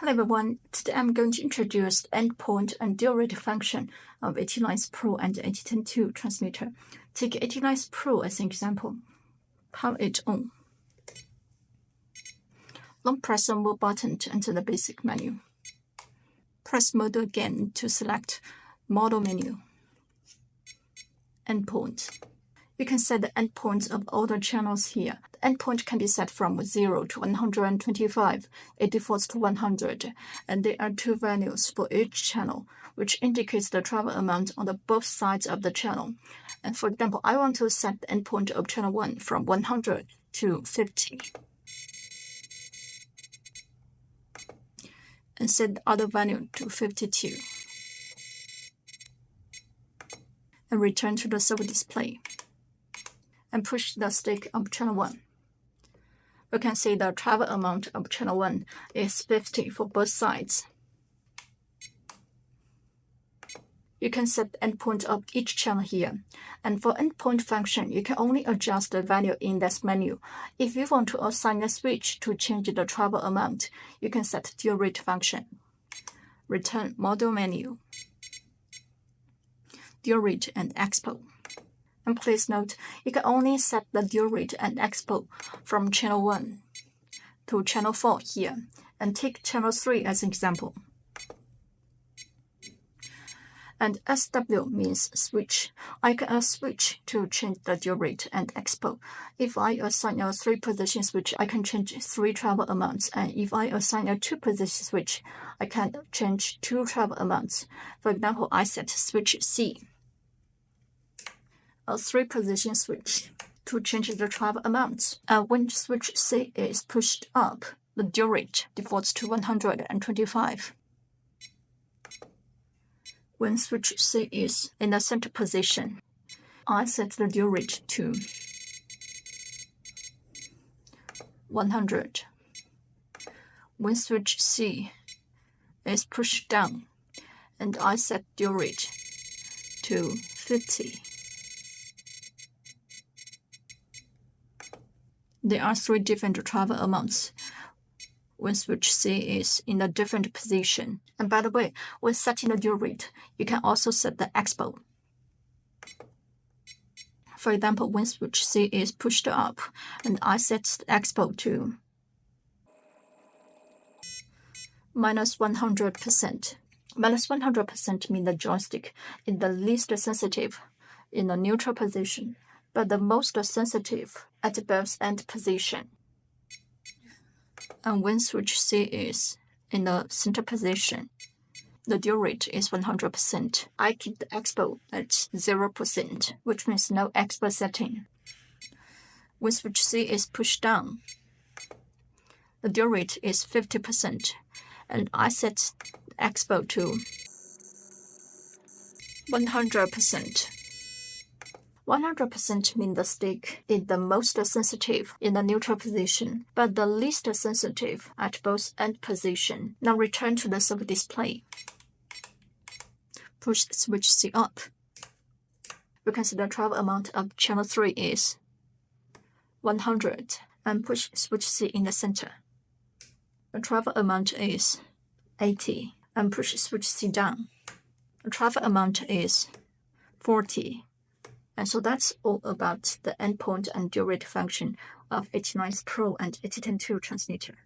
Hello everyone, today I'm going to introduce the endpoint and dual rate function of AT9S Pro and AT10II transmitter. Take AT9S Pro as an example. Power it on. Long press the mode button to enter the basic menu. Press mode again to select model menu. Endpoint. You can set the endpoints of all the channels here. The endpoint can be set from 0 to 125. It defaults to 100, and there are two values for each channel, which indicates the travel amount on the both sides of the channel. And for example, I want to set the endpoint of channel 1 from 100 to 50. And set the other value to 52. And return to the servo display. And push the stick of channel 1. You can see the travel amount of channel 1 is 50 for both sides. You can set the endpoint of each channel here. And for endpoint function, you can only adjust the value in this menu. If you want to assign a switch to change the travel amount, you can set dual rate function. Return model menu, dual rate and expo. And please note, you can only set the dual rate and expo from channel 1 to channel 4 here, and take channel 3 as an example. And SW means switch. I can switch to change the dual rate and expo. If I assign a 3-position switch, I can change 3 travel amounts. And if I assign a 2-position switch, I can change 2 travel amounts. For example, I set switch C, a 3-position switch, to change the travel amounts. When switch C is pushed up, the dual rate defaults to 125. When switch C is in the center position, I set the dual rate to 100. When switch C is pushed down, and I set dual rate to 50. There are 3 different travel amounts when switch C is in a different position. And by the way, when setting the dual rate, you can also set the expo. For example, when switch C is pushed up, and I set the expo to -100%. -100% means the joystick is the least sensitive in the neutral position, but the most sensitive at both end position. And when switch C is in the center position, the dual rate is 100%. I keep the expo at 0%, which means no expo setting. When switch C is pushed down, the dual rate is 50%, and I set the expo to 100%. 100% means the stick is the most sensitive in the neutral position, but the least sensitive at both end position. Now return to the servo display. Push switch C up. You can see the travel amount of channel 3 is 100, and push switch C in the center. The travel amount is 80, and push switch C down. The travel amount is 40. And so that's all about the endpoint and dual rate function of AT9S Pro and AT10II transmitter.